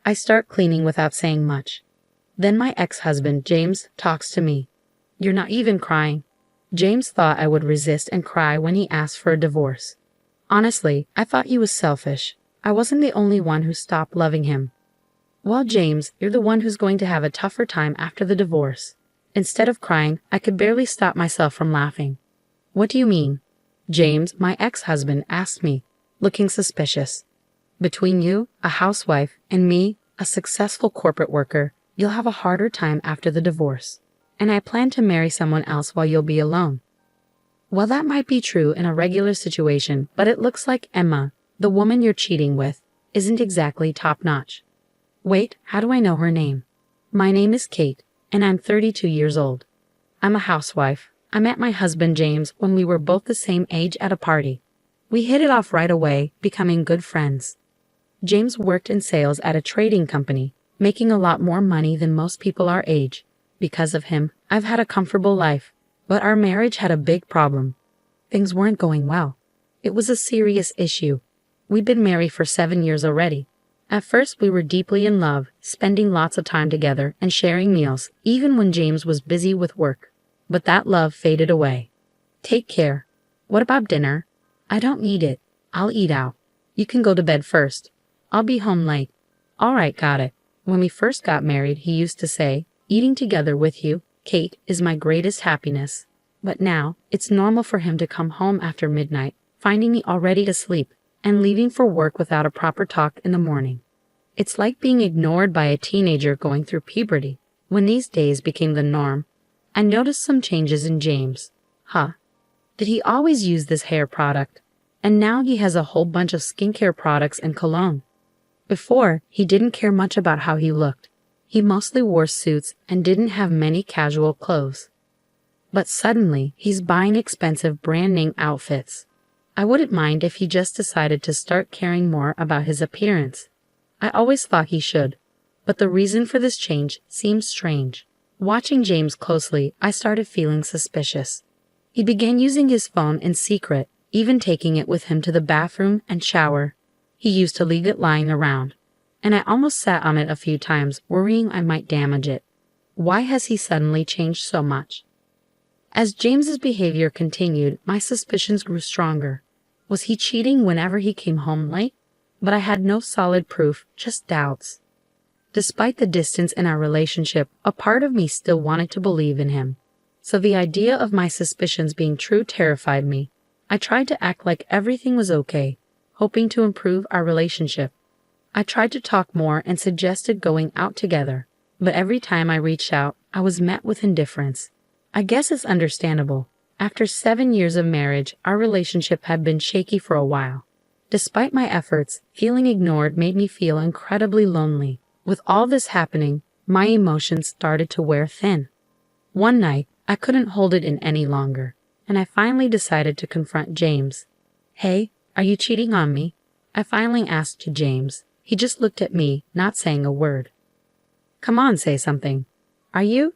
I start cleaning without saying much. Then my ex-husband, James, talks to me. You're not even crying. James thought I would resist and cry when he asked for a divorce. Honestly, I thought he was selfish. I wasn't the only one who stopped loving him. Well, James, you're the one who's going to have a tougher time after the divorce. Instead of crying, I could barely stop myself from laughing. What do you mean? James, my ex-husband, asked me, looking suspicious. Between you, a housewife, and me, a successful corporate worker, you'll have a harder time after the divorce. And I plan to marry someone else while you'll be alone. Well, that might be true in a regular situation, but it looks like Emma, the woman you're cheating with, isn't exactly top-notch. Wait, how do I know her name? My name is Kate, and I'm 32 years old. I'm a housewife. I met my husband James when we were both the same age at a party. We hit it off right away, becoming good friends. James worked in sales at a trading company, making a lot more money than most people our age. Because of him, I've had a comfortable life, but our marriage had a big problem. Things weren't going well. It was a serious issue. We'd been married for 7 years already. At first, we were deeply in love, spending lots of time together and sharing meals, even when James was busy with work. But that love faded away. Take care. What about dinner? I don't need it. I'll eat out. You can go to bed first. I'll be home late. All right, got it. When we first got married, he used to say, eating together with you, Kate, is my greatest happiness. But now, it's normal for him to come home after midnight, finding me already asleep, and leaving for work without a proper talk in the morning. It's like being ignored by a teenager going through puberty. When these days became the norm, I noticed some changes in James. Did he always use this hair product? And now he has a whole bunch of skincare products and cologne. Before, he didn't care much about how he looked. He mostly wore suits and didn't have many casual clothes. But suddenly, he's buying expensive brand-name outfits. I wouldn't mind if he just decided to start caring more about his appearance. I always thought he should, but the reason for this change seems strange. Watching James closely, I started feeling suspicious. He began using his phone in secret, even taking it with him to the bathroom and shower. He used to leave it lying around, and I almost sat on it a few times, worrying I might damage it. Why has he suddenly changed so much? As James's behavior continued, my suspicions grew stronger. Was he cheating whenever he came home late? But I had no solid proof, just doubts. Despite the distance in our relationship, a part of me still wanted to believe in him. So the idea of my suspicions being true terrified me. I tried to act like everything was okay, hoping to improve our relationship. I tried to talk more and suggested going out together, but every time I reached out, I was met with indifference. I guess it's understandable. After 7 years of marriage, our relationship had been shaky for a while. Despite my efforts, feeling ignored made me feel incredibly lonely. With all this happening, my emotions started to wear thin. One night, I couldn't hold it in any longer, and I finally decided to confront James. Hey, are you cheating on me? I finally asked to James. He just looked at me, not saying a word. Come on, say something. Are you?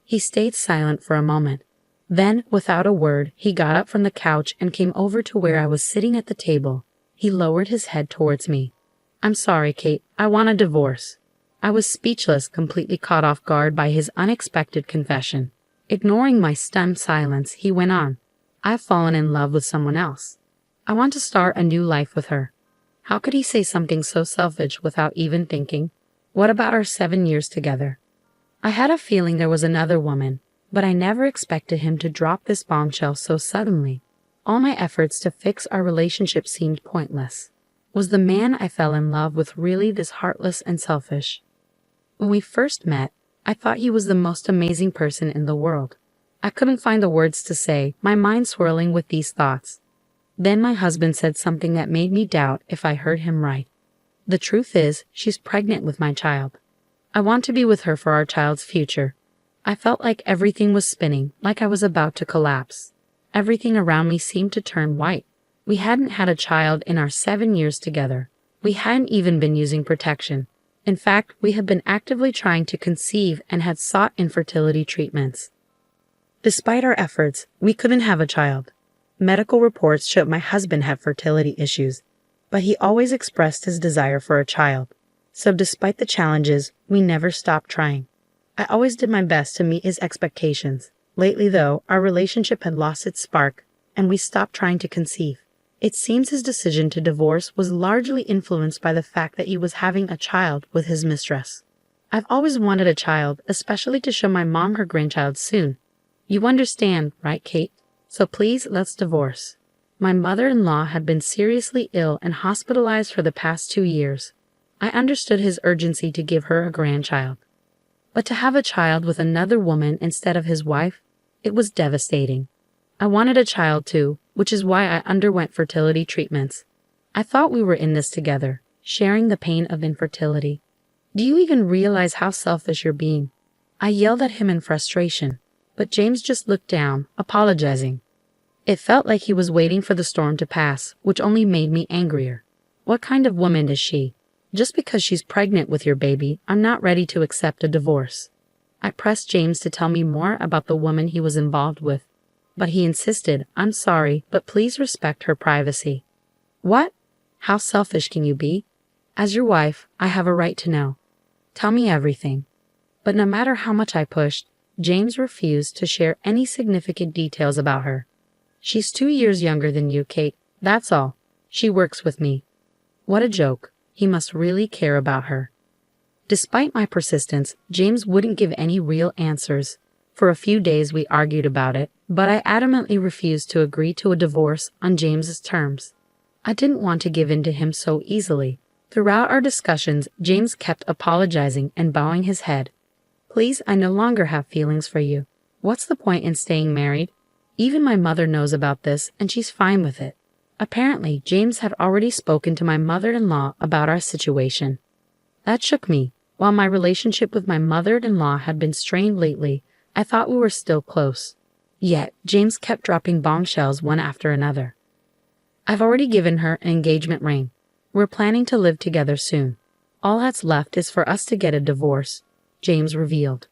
He stayed silent for a moment. Then, without a word, he got up from the couch and came over to where I was sitting at the table. He lowered his head towards me. I'm sorry, Kate. I want a divorce. I was speechless, completely caught off guard by his unexpected confession. Ignoring my stunned silence, he went on. I've fallen in love with someone else. I want to start a new life with her. How could he say something so selfish without even thinking? What about our 7 years together? I had a feeling there was another woman, but I never expected him to drop this bombshell so suddenly. All my efforts to fix our relationship seemed pointless. Was the man I fell in love with really this heartless and selfish? When we first met, I thought he was the most amazing person in the world. I couldn't find the words to say, my mind swirling with these thoughts. Then my husband said something that made me doubt if I heard him right. The truth is, she's pregnant with my child. I want to be with her for our child's future. I felt like everything was spinning, like I was about to collapse. Everything around me seemed to turn white. We hadn't had a child in our 7 years together. We hadn't even been using protection. In fact, we had been actively trying to conceive and had sought infertility treatments. Despite our efforts, we couldn't have a child. Medical reports showed my husband had fertility issues, but he always expressed his desire for a child. So despite the challenges, we never stopped trying. I always did my best to meet his expectations. Lately, though, our relationship had lost its spark, and we stopped trying to conceive. It seems his decision to divorce was largely influenced by the fact that he was having a child with his mistress. I've always wanted a child, especially to show my mom her grandchild soon. You understand, right, Kate? So please, let's divorce. My mother-in-law had been seriously ill and hospitalized for the past 2 years. I understood his urgency to give her a grandchild. But to have a child with another woman instead of his wife, it was devastating. I wanted a child too, which is why I underwent fertility treatments. I thought we were in this together, sharing the pain of infertility. Do you even realize how selfish you're being? I yelled at him in frustration, but James just looked down, apologizing. It felt like he was waiting for the storm to pass, which only made me angrier. What kind of woman is she? Just because she's pregnant with your baby, I'm not ready to accept a divorce. I pressed James to tell me more about the woman he was involved with, but he insisted, I'm sorry, but please respect her privacy. What? How selfish can you be? As your wife, I have a right to know. Tell me everything. But no matter how much I pushed, James refused to share any significant details about her. She's 2 years younger than you, Kate, that's all. She works with me. What a joke. He must really care about her. Despite my persistence, James wouldn't give any real answers. For a few days we argued about it, but I adamantly refused to agree to a divorce on James's terms. I didn't want to give in to him so easily. Throughout our discussions, James kept apologizing and bowing his head. Please, I no longer have feelings for you. What's the point in staying married? Even my mother knows about this, and she's fine with it. Apparently, James had already spoken to my mother-in-law about our situation. That shook me. While my relationship with my mother-in-law had been strained lately, I thought we were still close. Yet, James kept dropping bombshells one after another. I've already given her an engagement ring. We're planning to live together soon. All that's left is for us to get a divorce, James revealed.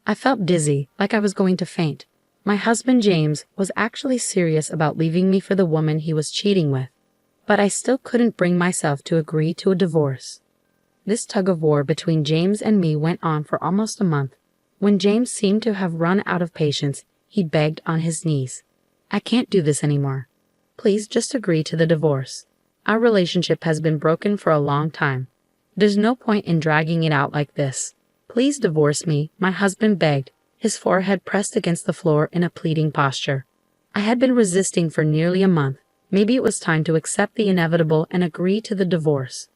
I felt dizzy, like I was going to faint. My husband James was actually serious about leaving me for the woman he was cheating with, but I still couldn't bring myself to agree to a divorce. This tug-of-war between James and me went on for almost a month. When James seemed to have run out of patience, he begged on his knees. I can't do this anymore. Please just agree to the divorce. Our relationship has been broken for a long time. There's no point in dragging it out like this. Please divorce me, my husband begged, his forehead pressed against the floor in a pleading posture. I had been resisting for nearly a month. Maybe it was time to accept the inevitable and agree to the divorce.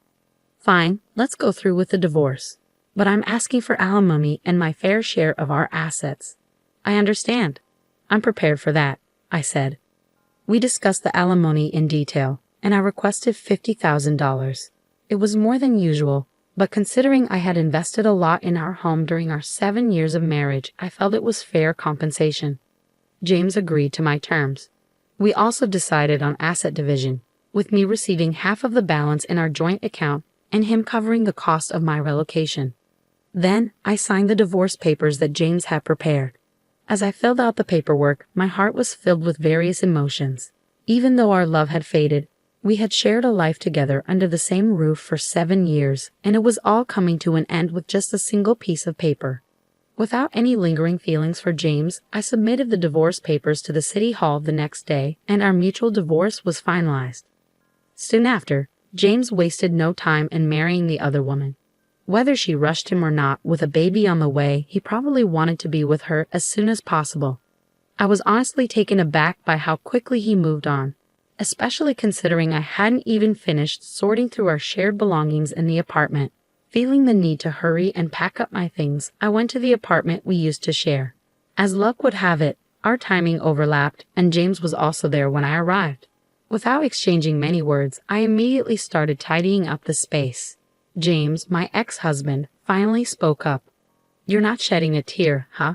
Fine, let's go through with the divorce. But I'm asking for alimony and my fair share of our assets. I understand. I'm prepared for that, I said. We discussed the alimony in detail, and I requested $50,000. It was more than usual, but considering I had invested a lot in our home during our 7 years of marriage, I felt it was fair compensation. James agreed to my terms. We also decided on asset division, with me receiving half of the balance in our joint account and him covering the cost of my relocation. Then, I signed the divorce papers that James had prepared. As I filled out the paperwork, my heart was filled with various emotions. Even though our love had faded, we had shared a life together under the same roof for 7 years, and it was all coming to an end with just a single piece of paper. Without any lingering feelings for James, I submitted the divorce papers to the city hall the next day, and our mutual divorce was finalized. Soon after, James wasted no time in marrying the other woman. Whether she rushed him or not, with a baby on the way, he probably wanted to be with her as soon as possible. I was honestly taken aback by how quickly he moved on, especially considering I hadn't even finished sorting through our shared belongings in the apartment. Feeling the need to hurry and pack up my things, I went to the apartment we used to share. As luck would have it, our timing overlapped, and James was also there when I arrived. Without exchanging many words, I immediately started tidying up the space. James, my ex-husband, finally spoke up. "You're not shedding a tear, huh?"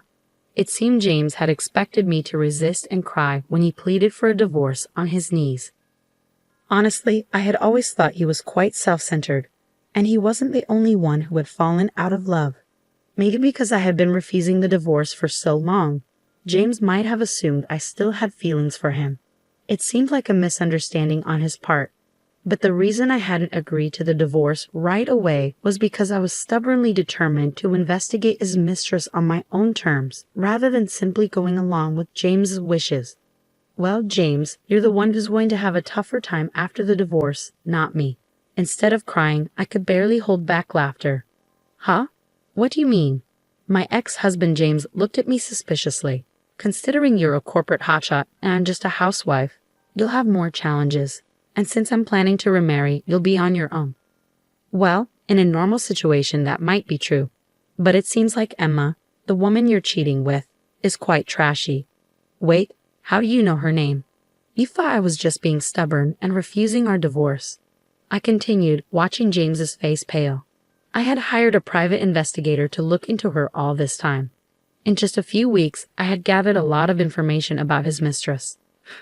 It seemed James had expected me to resist and cry when he pleaded for a divorce on his knees. Honestly, I had always thought he was quite self-centered, and he wasn't the only one who had fallen out of love. Maybe because I had been refusing the divorce for so long, James might have assumed I still had feelings for him. It seemed like a misunderstanding on his part. But the reason I hadn't agreed to the divorce right away was because I was stubbornly determined to investigate his mistress on my own terms, rather than simply going along with James's wishes. Well, James, you're the one who's going to have a tougher time after the divorce, not me. Instead of crying, I could barely hold back laughter. Huh? What do you mean? My ex-husband James looked at me suspiciously. Considering you're a corporate hotshot and I'm just a housewife, you'll have more challenges. And since I'm planning to remarry, you'll be on your own. Well, in a normal situation that might be true. But it seems like Emma, the woman you're cheating with, is quite trashy. Wait, how do you know her name? You thought I was just being stubborn and refusing our divorce. I continued, watching James's face pale. I had hired a private investigator to look into her all this time. In just a few weeks, I had gathered a lot of information about his mistress.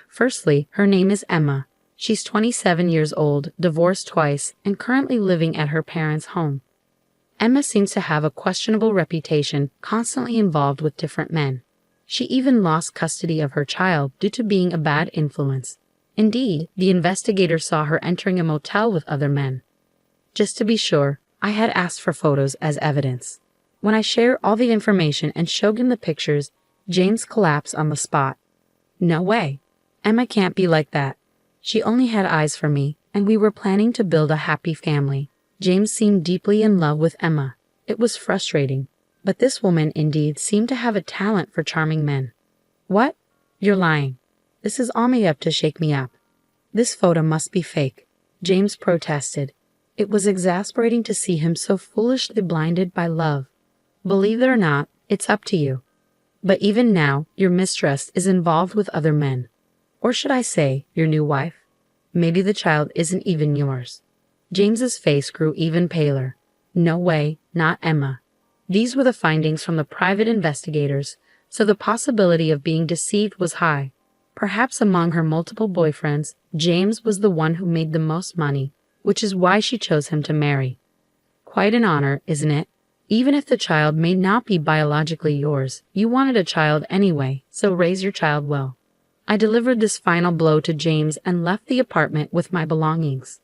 Firstly, her name is Emma. She's 27 years old, divorced twice, and currently living at her parents' home. Emma seems to have a questionable reputation, constantly involved with different men. She even lost custody of her child due to being a bad influence. Indeed, the investigator saw her entering a motel with other men. Just to be sure, I had asked for photos as evidence. When I shared all the information and showed him the pictures, James collapsed on the spot. No way. Emma can't be like that. She only had eyes for me, and we were planning to build a happy family. James seemed deeply in love with Emma. It was frustrating. But this woman indeed seemed to have a talent for charming men. What? You're lying. This is all made up to shake me up. This photo must be fake, James protested. It was exasperating to see him so foolishly blinded by love. Believe it or not, it's up to you. But even now, your mistress is involved with other men. Or should I say, your new wife? Maybe the child isn't even yours. James's face grew even paler. No way, not Emma. These were the findings from the private investigators, so the possibility of being deceived was high. Perhaps among her multiple boyfriends, James was the one who made the most money, which is why she chose him to marry. Quite an honor, isn't it? Even if the child may not be biologically yours, you wanted a child anyway, so raise your child well. I delivered this final blow to James and left the apartment with my belongings.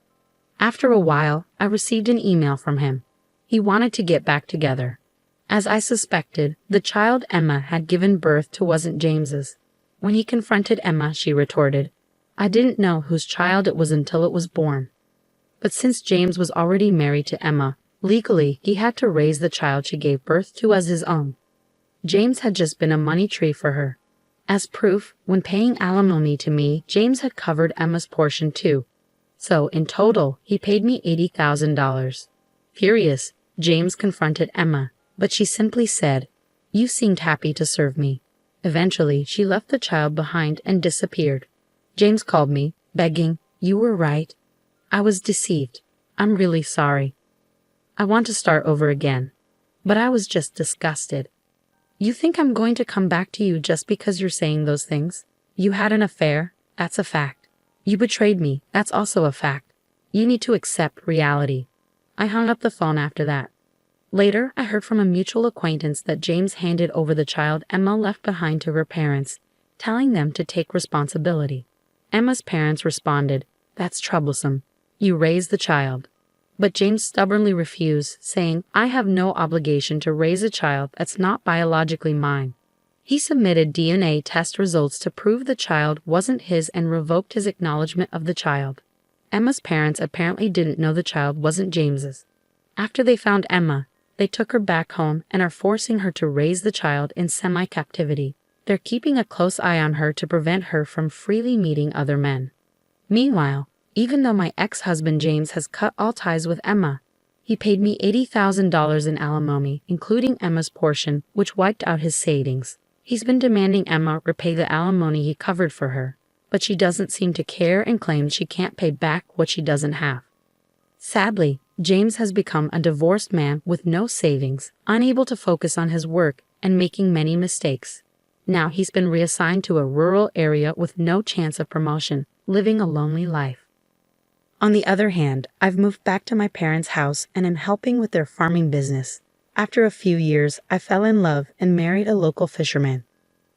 After a while, I received an email from him. He wanted to get back together. As I suspected, the child Emma had given birth to wasn't James's. When he confronted Emma, she retorted, "I didn't know whose child it was until it was born." But since James was already married to Emma, legally he had to raise the child she gave birth to as his own. James had just been a money tree for her. As proof, when paying alimony to me, James had covered Emma's portion too. So, in total, he paid me $80,000. Furious, James confronted Emma, but she simply said, "You seemed happy to serve me." Eventually, she left the child behind and disappeared. James called me, begging, "You were right. I was deceived. I'm really sorry. I want to start over again." But I was just disgusted. You think I'm going to come back to you just because you're saying those things? You had an affair, that's a fact. You betrayed me, that's also a fact. You need to accept reality. I hung up the phone after that. Later, I heard from a mutual acquaintance that James handed over the child Emma left behind to her parents, telling them to take responsibility. Emma's parents responded, "That's troublesome. You raised the child." But James stubbornly refused, saying, "I have no obligation to raise a child that's not biologically mine." He submitted DNA test results to prove the child wasn't his and revoked his acknowledgement of the child. Emma's parents apparently didn't know the child wasn't James's. After they found Emma, they took her back home and are forcing her to raise the child in semi-captivity. They're keeping a close eye on her to prevent her from freely meeting other men. Meanwhile, even though my ex-husband James has cut all ties with Emma, he paid me $80,000 in alimony, including Emma's portion, which wiped out his savings. He's been demanding Emma repay the alimony he covered for her, but she doesn't seem to care and claims she can't pay back what she doesn't have. Sadly, James has become a divorced man with no savings, unable to focus on his work, and making many mistakes. Now he's been reassigned to a rural area with no chance of promotion, living a lonely life. On the other hand, I've moved back to my parents' house and am helping with their farming business. After a few years, I fell in love and married a local fisherman.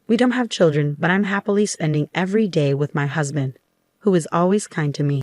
We don't have children, but I'm happily spending every day with my husband, who is always kind to me.